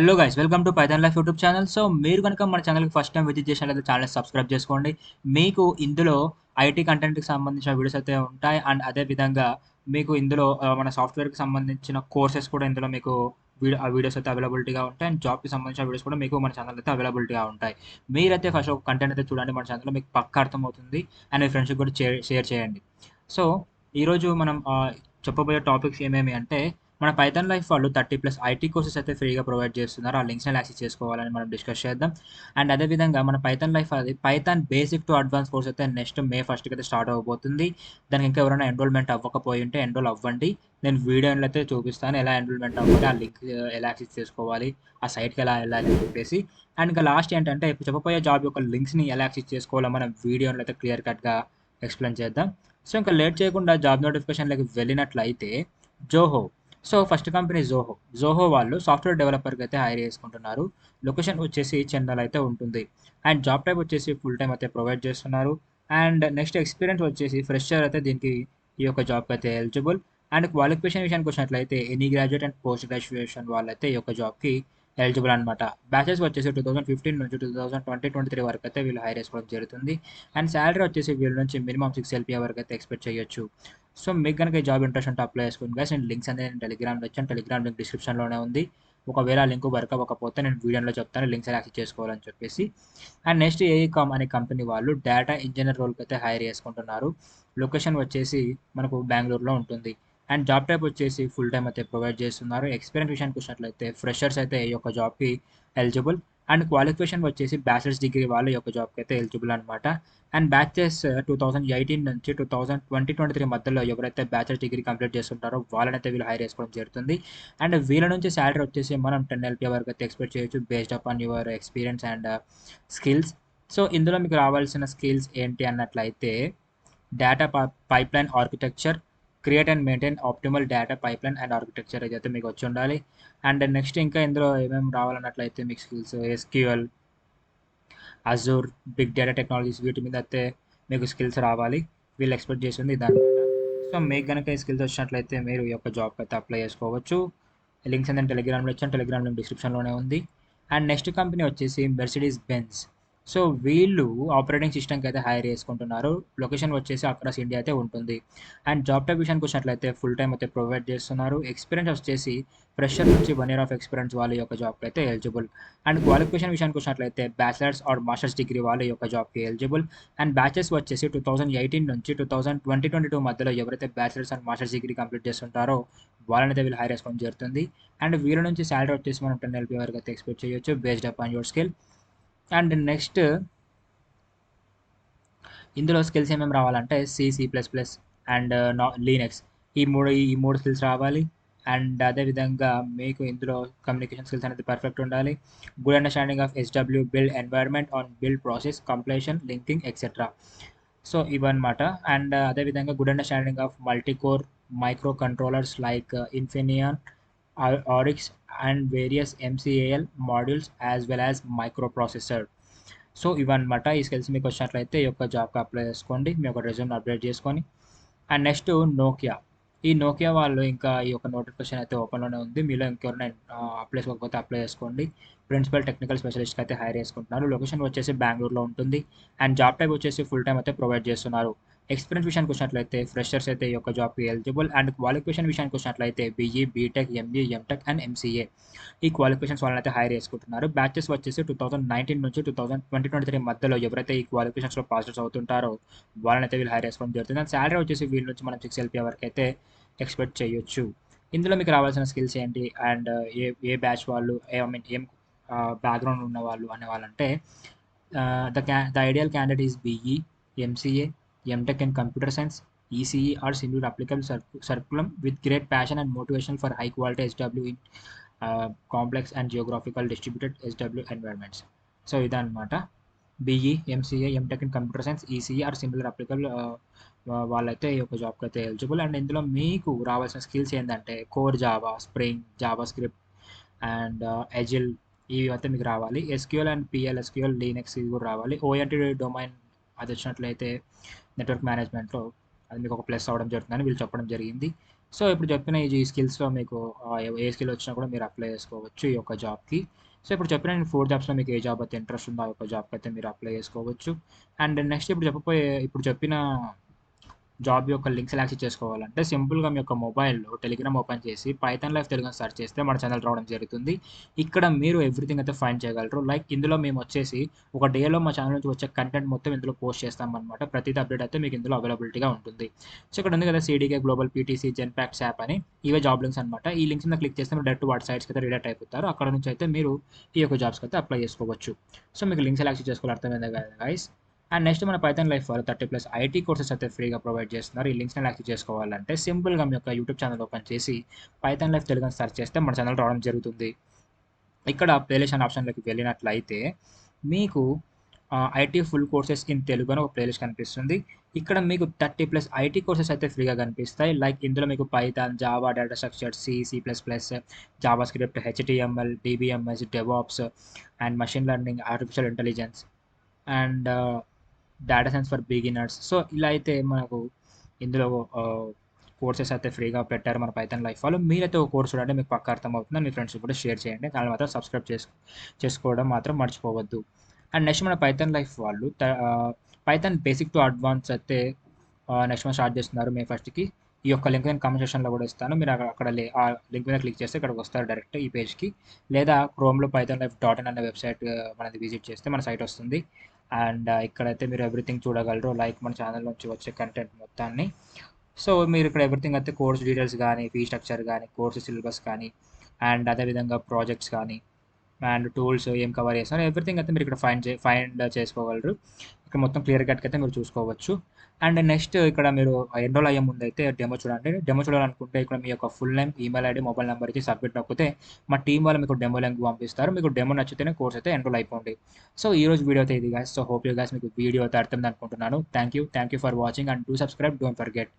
Hello guys, welcome to Python life YouTube channel. So మీరు కనుక మన ఛానల్కి ఫస్ట్ టైం విజిట్ చేసినట్లయితే ఛానల్ సబ్స్క్రైబ్ చేసుకోండి. మీకు ఇందులో ఐటీ కంటెంట్కి సంబంధించిన వీడియోస్ అయితే ఉంటాయి. అండ్ అదేవిధంగా మీకు ఇందులో మన సాఫ్ట్వేర్కి సంబంధించిన కోర్సెస్ కూడా ఇందులో మీకు ఆ వీడియోస్ అయితే అవైలబిలిటీగా ఉంటాయి. అండ్ జాబ్కి సంబంధించిన వీడియోస్ కూడా మీకు మన ఛానల్ అయితే అవైలబిలిటీగా ఉంటాయి. మీరైతే ఫస్ట్ ఒక కంటెంట్ అయితే చూడండి మన ఛానల్లో, మీకు పక్కా అర్థమవుతుంది. అండ్ మీ ఫ్రెండ్స్కి కూడా షేర్ చేయండి. సో ఈరోజు మనం చెప్పబోయే టాపిక్స్ ఏమేమి అంటే, మన పైథాన్ లైఫ్ వాళ్ళు 30+ ఐటీ కోర్సెస్ అయితే ఫ్రీగా ప్రొవైడ్ చేస్తున్నారు. ఆ లింక్స్ని యాక్సెస్ చేసుకోవాలని మనం డిస్కస్ చేద్దాం. అండ్ అదేవిధంగా మన పైథాన్ లైఫ్ అది Python basic to advance course అయితే నెక్స్ట్ మే 1st అయితే స్టార్ట్ అవ్వబోతుంది. దానికి ఇంకా ఎవరైనా ఎన్రోల్మెంట్ అవ్వకపోయి ఉంటే ఎన్రోల్ అవ్వండి. నేను వీడియోలో అయితే చూపిస్తాను ఎలా ఎన్రోల్మెంట్ అవ్వాలి, ఆ లింక్ ఎలా యాక్సెస్ చేసుకోవాలి, ఆ సైట్కి ఎలా వెళ్ళాలి అని చెప్పేసి. అండ్ ఇంకా లాస్ట్ ఏంటంటే, ఇప్పుడు చెప్పబోయే జాబ్ యొక్క లింక్స్ని ఎలా యాక్సెస్ చేసుకోవాలో మనం వీడియోలో అయితే క్లియర్ కట్గా ఎక్స్ప్లెయిన్ చేద్దాం. సో ఇంకా లేట్ చేయకుండా జాబ్ నోటిఫికేషన్లోకి వెళ్ళినట్లయితే, Zoho. So first company Zoho వాళ్ళు సాఫ్ట్వేర్ డెవలపర్కి అయితే హైర్ చేసుకుంటున్నారు. లొకేషన్ వచ్చేసి చెన్నైలో అయితే ఉంటుంది. అండ్ జాబ్ టైప్ వచ్చేసి ఫుల్ టైం అయితే ప్రొవైడ్ చేస్తున్నారు. అండ్ నెక్స్ట్ ఎక్స్పీరియన్స్ వచ్చేసి ఫ్రెషర్ అయితే దీనికి ఈ యొక్క జాబ్కి అయితే ఎలిజిబుల్. అండ్ క్వాలిఫికేషన్ విషయానికి వచ్చినట్లయితే any graduate and post graduation వాళ్ళైతే ఈ యొక్క జాబ్కి ఎలిజిబుల్ అనమాట. బ్యాచెస్ వచ్చేసి 2015 నుంచి 2023 వరకు అయితే వీళ్ళు హైర్ చేసుకోవడం జరుగుతుంది. అండ్ శాలరీ వచ్చేసి వీళ్ళ నుంచి మినిమం 6 LPA వరకు అయితే ఎక్స్పెక్ట్ చేయొచ్చు. సో మీకు కనుక ఈ జాబ్ ఇంట్రెస్ట్ ఉంటే అప్లై చేసుకోండి గైస్. నేను లింక్స్ అనేది నేను టెలిగ్రామ్లో ఇచ్చాను. టెలిగ్రామ్ లింక్ డిస్క్రిప్షన్లోనే ఉంది. ఒకవేళ ఆ లింక్ వర్క్ అవ్వకపోతే నేను వీడియోలో చెప్తాను లింక్స్ యాక్సెస్ చేసుకోవాలని చెప్పేసి. అండ్ నెక్స్ట్ ఏఈకామ్ అనే కంపెనీ వాళ్ళు డేటా ఇంజనీర్ రోల్కి అయితే హైర్ చేసుకుంటున్నారు. లొకేషన్ వచ్చేసి మనకు బెంగళూరులో ఉంటుంది. అండ్ జాబ్ టైప్ వచ్చేసి ఫుల్ టైం అయితే ప్రొవైడ్ చేస్తున్నారు. ఎక్స్పీరియన్స్ విషయానికి వచ్చినట్లయితే ఫ్రెషర్స్ అయితే ఈ యొక్క జాబ్కి ఎలిజిబుల్. అండ్ క్వాలిఫికేషన్ వచ్చేసి బ్యాచిలర్స్ డిగ్రీ వాళ్ళు ఈ యొక్క జాబ్కి అయితే ఎలిజిబుల్ అనమాట. అండ్ బ్యాచెస్ 2018 నుంచి 2023 మధ్యలో ఎవరైతే బ్యాచిలర్స్ డిగ్రీ కంప్లీట్ చేస్తుంటారో వాళ్ళనైతే వీళ్ళు హైర్ చేసుకోవడం జరుగుతుంది. అండ్ వీళ్ళ నుంచి శాలరీ వచ్చేసి మనం 10 LPA వరకు అయితే ఎక్స్పెక్ట్ చేయొచ్చు based upon your experience and skills. So ఇందులో మీకు రావాల్సిన స్కిల్స్ ఏంటి అన్నట్లయితే, data pipeline architecture, create and maintain optimal data pipeline and architecture అయితే మీకు వచ్చి ఉండాలి. అండ్ నెక్స్ట్ ఇంకా ఇందులో ఏమేమి రావాలన్నట్లయితే మీకు skills SQL, Azure, big data technologies వీటి మీద అయితే మీకు స్కిల్స్ రావాలి. వీళ్ళు ఎక్స్పెక్ట్ చేసింది ఇదన్నమాట. సో మీకు కనుక ఈ స్కిల్స్ వచ్చినట్లయితే మీరు ఈ యొక్క జాబ్కి అయితే అప్లై చేసుకోవచ్చు. లింక్స్ అనేది టెలిగ్రామ్లో ఇచ్చాను. టెలిగ్రామ్ లింక్ డిస్క్రిప్షన్లోనే ఉంది. అండ్ నెక్స్ట్ కంపెనీ వచ్చేసి మెర్సిడీస్ బెంజ్. సో వీళ్ళు ఆపరేటింగ్ సిస్టమ్కి అయితే హైర్ చేసుకుంటున్నారు. లొకేషన్ వచ్చేసి అక్రాస్ ఇండియా అయితే ఉంటుంది. అండ్ జాబ్ టైప్ విషయానికి వచ్చినట్లయితే ఫుల్ టైం అయితే ప్రొవైడ్ చేస్తున్నారు. ఎక్స్పీరియన్స్ వచ్చేసి ఫ్రెషర్ నుంచి 1 year ఆఫ్ ఎక్స్పీరియన్స్ వాళ్ళ యొక్క జాబ్కి అయితే ఎలిజిబుల్. అండ్ క్వాలిఫికేషన్ విషయానికి వచ్చినట్లయితే బ్యాచిలర్స్ ఆర్ మాస్టర్స్ డిగ్రీ వాళ్ళ యొక్క జాబ్కి ఎలిజిబుల్. అండ్ బ్యాచెస్ వచ్చేసి 2018 నుంచి 2022 మధ్యలో ఎవరైతే bachelors and masters degree complete చేస్తుంటారో వాళ్ళనైతే వీళ్ళు హైర్ చేసుకోవడం జరుగుతుంది. అండ్ వీళ్ళ నుంచి శాలరీ వచ్చేసి మనం 10 LPA వరకు అయితే ఎక్స్పెక్ట్ చేయొచ్చు based upon your skill. And next ఇందులో స్కిల్స్ ఏమేమి రావాలంటే C++ అండ్ లీనెక్స్, ఈ మూడు స్కిల్స్ రావాలి. అండ్ అదేవిధంగా మీకు ఇందులో కమ్యూనికేషన్ స్కిల్స్ అనేది పర్ఫెక్ట్ ఉండాలి. Good understanding of SW build environment on build process completion linking etcetera. So ఇవన్నమాట. అండ్ అదేవిధంగా good understanding of multicore micro controllers like Infineon, Aurix and various MCAL modules as well as micro processor. So ఇవన్నమాట. ఈ skills మీకు వచ్చినట్లయితే ఈ యొక్క జాబ్కి apply చేసుకోండి, మీ యొక్క రెజ్యూమ్ అప్డేట్ చేసుకొని. And next Nokia. ఈ నోకియా వాళ్ళు ఇంకా ఈ యొక్క నోటిఫికేషన్ అయితే ఓపెన్లోనే ఉంది. మీలో ఇంకెవరైనా అప్లై చేసుకోకపోతే అప్లై చేసుకోండి. ప్రిన్సిపల్ టెక్నికల్ స్పెషలిస్ట్కి అయితే హైర్ చేసుకుంటున్నారు. లొకేషన్ వచ్చేసి బెంగళూరులో ఉంటుంది. అండ్ జాబ్ టైప్ వచ్చేసి ఫుల్ టైం అయితే ప్రొవైడ్ చేస్తున్నారు. ఎక్స్పీరియన్స్ విషయానికి వచ్చినట్లయితే ఫ్రెషర్స్ అయితే ఈ యొక్క జాబ్కి ఎలిజిబుల్. అండ్ క్వాలిఫికేషన్ విషయానికి వచ్చినట్లయితే BE, BTech, MBA, MTech and MCA ఈ క్వాలిఫికేషన్స్ వాళ్ళని అయితే హైర్ చేసుకుంటున్నారు. బ్యాచెస్ వచ్చేసి 2019 నుంచి 2023 మధ్యలో ఎవరైతే ఈ క్వాలిఫికేషన్స్లో పాస్ అవుతుంటారో వాళ్ళని అయితే వీళ్ళు హైర్ చేసుకోవడం జరుగుతుంది. అండ్ శాలరీ వచ్చేసి వీళ్ళ నుంచి మనం 6 LPA వరకు అయితే ఎక్స్పెక్ట్ చేయొచ్చు. ఇందులో మీకు రావాల్సిన స్కిల్స్ ఏంటి అండ్ ఏ బ్యాచ్ వాళ్ళు ఏం బ్యాక్గ్రౌండ్ ఉన్న వాళ్ళు అనే వాళ్ళంటే, the ideal candidate is BE, MCA, MTech in computer science, ECE or similar applicable curriculum with great passion and motivation for high quality SW in complex and geographical distributed SW environments. So ఇదన్నమాట. BE, MCA, MTech in computer science, ECE or similar applicable వాళ్ళైతే ఈ యొక్క జాబ్కి అయితే eligible. And ఇందులో మీకు రావాల్సిన skills ఏంటంటే core Java, spring, Java script and ఎజిల్ ఇవి అయితే మీకు రావాలి. SQL అండ్ PLSQL, లీనెక్స్ ఇవి కూడా రావాలి. ONT డొమైన్ అది వచ్చినట్లయితే నెట్వర్క్ మేనేజ్మెంట్లో అది మీకు ఒక ప్లస్ అవ్వడం జరుగుతుందని వీళ్ళు చెప్పడం జరిగింది. సో ఇప్పుడు చెప్పిన ఈ స్కిల్స్‌లో మీకు ఏ స్కిల్ వచ్చినా కూడా మీరు అప్లై చేసుకోవచ్చు ఈ యొక్క జాబ్‌కి. సో ఇప్పుడు చెప్పిన నేను 4 జాబ్స్‌లో మీకు ఏ జాబ్ అయితే ఇంట్రెస్ట్ ఉందో ఆ యొక్క జాబ్‌కైతే మీరు అప్లై చేసుకోవచ్చు. అండ్ నెక్స్ట్ ఇప్పుడు చెప్పిన జాబ్ యొక్క లింక్స్ ఎలా యాక్సెస్ చేసుకోవాలంటే సింపుల్‌గా మీ యొక్క మొబైల్‌లో టెలిగ్రామ్ ఓపెన్ చేసి పైథాన్ లైఫ్ తెలుగు అని సెర్చ్ చేస్తే మన ఛానల్ రావడం జరుగుతుంది. ఇక్కడ మీరు ఎవ్రీథింగ్ అయితే ఫైండ్ చేయగలరు. లైక్ ఇందులో మేమొచ్చేసి ఒక డేలో మా ఛానల్ నుంచి వచ్చే కంటెంట్ మొత్తం ఇందులో పోస్ట్ చేస్తామనమాట. ప్రతిది అప్డేట్ అయితే మీకు ఇందులో అవైలబిలిటీగా ఉంటుంది. సో ఇక్కడ ఉంది కదా సీడీకే గ్లోబల్ పీటీసీ జెన్‌పాక్ట్స్ యాప్ అని ఇవే జాబ్ లింక్స్ అనమాట. ఈ లింక్స్ మీద క్లిక్ చేస్తే మీరు డైరెక్ట్ వాటి సైట్స్‌కి అయితే రిడైరెక్ట్ అయిపోతారు. అక్కడ నుంచి అయితే మీరు ఈ యొక్క జాబ్స్‌కి అయితే అప్లై చేసుకోవచ్చు. సో మీకు లింక్స్ ఎలా యాక్సెస్ చేసుకోవాలో అర్థమైందా గైస్? అండ్ నెక్స్ట్ మన పైథాన్ లైఫ్ వాళ్ళు 30+ ఐటీ కోర్సెస్ అయితే ఫ్రీగా ప్రొవైడ్ చేస్తున్నారు. ఈ లింక్స్‌ని యాక్సెస్ చేసుకోవాలంటే సింపుల్‌గా మీ యొక్క యూట్యూబ్ ఛానల్ ఓపెన్ చేసి పైథాన్ లైఫ్ తెలుగు అని సెర్చ్ చేస్తే మన ఛానల్ రావడం జరుగుతుంది. ఇక్కడ ప్లేలిస్ట్ అనే ఆప్షన్‌లోకి వెళ్ళినట్లయితే మీకు IT full courses in Telugu అని ఒక ప్లేలిస్ట్ కనిపిస్తుంది. ఇక్కడ మీకు 30+ ఐటీ కోర్సెస్ అయితే ఫ్రీగా కనిపిస్తాయి. లైక్ ఇందులో మీకు పైథాన్, జావా, డేటా స్ట్రక్చర్, సి++, JavaScript, HTML, DBMS, DevOps and machine learning, artificial intelligence and data science for beginners. So ఇలా అయితే మనకు ఇందులో కోర్సెస్ అయితే ఫ్రీగా పెట్టారు మన పైథాన్ లైఫ్ వాళ్ళు. మీరైతే ఒక కోర్స్ చూడండి మీకు పక్కా అర్థమవుతుంది. మీ ఫ్రెండ్స్‌కి కూడా షేర్ చేయండి. ఛానల్ మాత్రం సబ్స్క్రైబ్ చేసుకోవడం మాత్రం మర్చిపోవద్దు. అండ్ నెక్స్ట్ మన పైథాన్ లైఫ్ వాళ్ళు పైథాన్ బేసిక్ టు అడ్వాన్స్ అయితే నెక్స్ట్ మంత్ స్టార్ట్ చేస్తున్నారు మే 1కి. ఈ యొక్క లింక్ నేను కామెంట్ సెక్షన్‌లో కూడా ఇస్తాను. మీరు అక్కడ ఆ లింక్ మీద క్లిక్ చేస్తే ఇక్కడికి వస్తారు డైరెక్ట్ ఈ పేజ్‌కి. లేదా క్రోమ్‌లో పైథాన్ లైఫ్ డాట్ ఇన్ అనే వెబ్‌సైట్ మనది విజిట్ చేస్తే మన సైట్ వస్తుంది. అండ్ ఇక్కడైతే మీరు ఎవ్రీథింగ్ చూడగలరు. లైక్ మన ఛానల్ నుంచి వచ్చే కంటెంట్ మొత్తాన్ని. సో మీరు ఇక్కడ ఎవ్రీథింగ్ అయితే కోర్స్ డీటెయిల్స్ కానీ, ఫీ స్ట్రక్చర్ కానీ, కోర్స్ సిలబస్ కానీ, అండ్ అదేవిధంగా ప్రాజెక్ట్స్ కానీ, అండ్ టూల్స్ ఏం కవర్ చేస్తారో ఎవ్రీథింగ్ అయితే మీరు ఇక్కడ ఫైండ్ చేసుకోగలరు. ఇక్కడ మొత్తం క్లియర్ కట్‌గా అయితే మీరు చూసుకోవచ్చు. అండ్ నెక్స్ట్ ఇక్కడ మీరు ఎన్రోల్ అయ్యే ముందైతే డెమో చూడండి. డెమో చూడాలనుకుంటే ఇక్కడ మీ యొక్క full name, email ID, mobile number ఇచ్చి సబ్మిట్ నొక్కితే మా టీమ్ వాళ్ళు మీకు డెమో లింక్ పంపిస్తారు. మీకు డెమో నచ్చితేనే కోర్స్ అయితే ఎన్రోల్ అయిపోండి. సో ఈరోజు వీడియో అయితే ఇది guys. So hope you guys మీకు వీడియో అయితే అర్థమైంది అనుకుంటున్నాను. Thank you for watching and do subscribe. Don't forget.